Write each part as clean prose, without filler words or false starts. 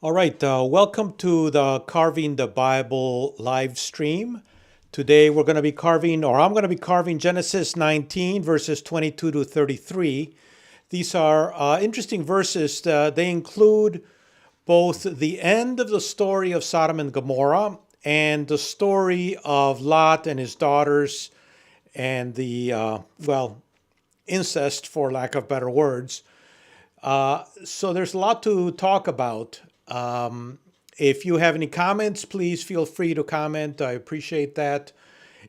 All right, welcome to the Carving the Bible live stream. Today we're going to be carving, or I'm going to be carving Genesis 19, verses 22 to 33. These are interesting verses. They include both the end of the story of Sodom and Gomorrah and the story of Lot and his daughters and the, incest, for lack of better words. So there's a lot to talk about. If you have any comments, please feel free to comment. I appreciate that.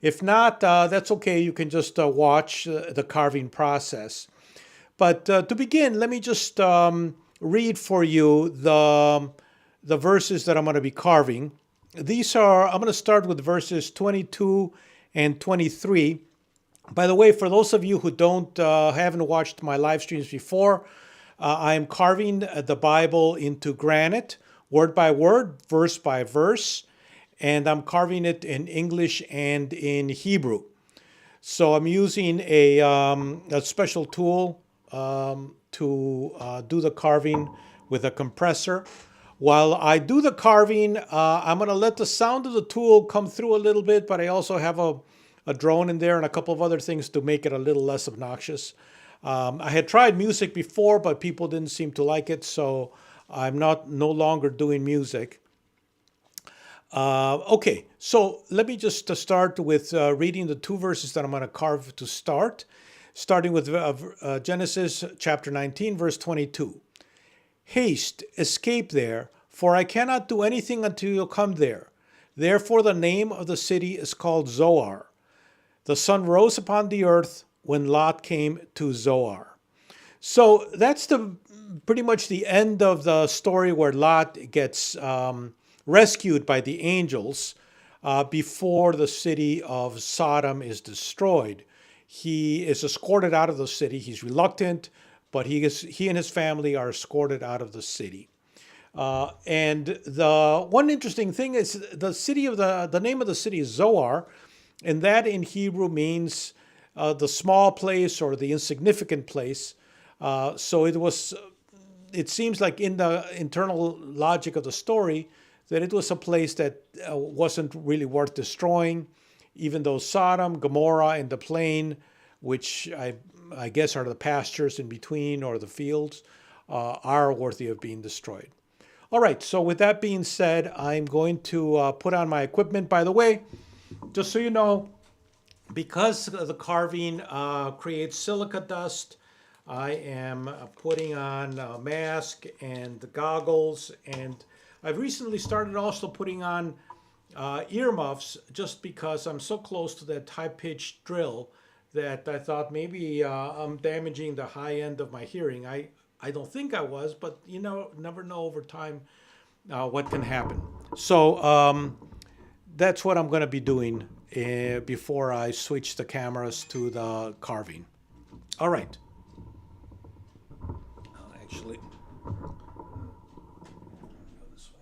If not, that's okay. You can just watch the carving process. But to begin, let me just read for you the verses that I'm going to be carving. I'm going to start with verses 22 and 23. By the way, for those of you who haven't watched my live streams before, I am carving the Bible into granite, word by word, verse by verse, and I'm carving it in English and in Hebrew. So I'm using a special tool to do the carving with a compressor. While I do the carving, I'm going to let the sound of the tool come through a little bit, but I also have a drone in there and a couple of other things to make it a little less obnoxious. I had tried music before, but people didn't seem to like it, so I'm no longer doing music. Okay, so let me just start with reading the two verses that I'm going to carve to start, starting with Genesis chapter 19, verse 22. Haste, escape there, for I cannot do anything until you come there. Therefore, the name of the city is called Zoar. The sun rose upon the earth when Lot came to Zoar. So that's the pretty much the end of the story where Lot gets rescued by the angels before the city of Sodom is destroyed. He is escorted out of the city. He's reluctant, but he and his family are escorted out of the city. And the one interesting thing is the name of the city is Zoar, and that in Hebrew means the small place or the insignificant place. So it seems like in the internal logic of the story that it was a place that wasn't really worth destroying, even though Sodom, Gomorrah, and the plain, which I guess are the pastures in between or the fields, are worthy of being destroyed. All right, so with that being said, I'm going to put on my equipment. By the way, just so you know, because the carving creates silica dust, I am putting on a mask and the goggles, and I've recently started also putting on earmuffs just because I'm so close to that high-pitched drill that I thought maybe I'm damaging the high end of my hearing. I don't think I was, but never know over time what can happen. So that's what I'm going to be doing before I switch the cameras to the carving. All right. Actually, go this way.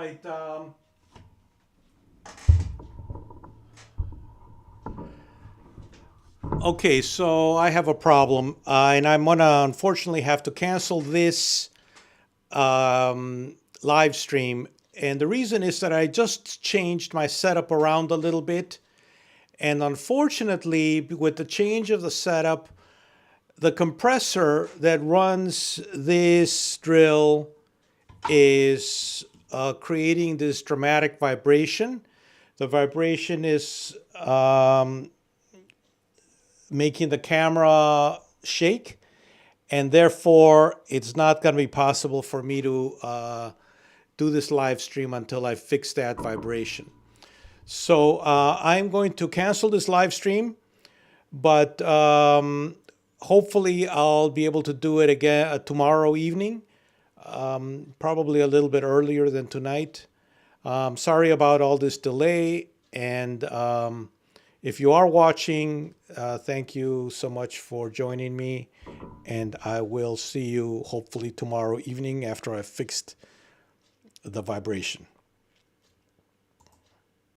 right. Okay, so I have a problem, and I'm gonna unfortunately have to cancel this live stream. And the reason is that I just changed my setup around a little bit. And unfortunately, with the change of the setup, the compressor that runs this drill is creating this dramatic vibration. The vibration is making the camera shake, and therefore it's not going to be possible for me to do this live stream until I fix that vibration. So I'm going to cancel this live stream, but hopefully I'll be able to do it again tomorrow evening, probably a little bit earlier than tonight. Sorry about all this delay, and if you are watching, thank you so much for joining me, and I will see you hopefully tomorrow evening after I've fixed the vibration.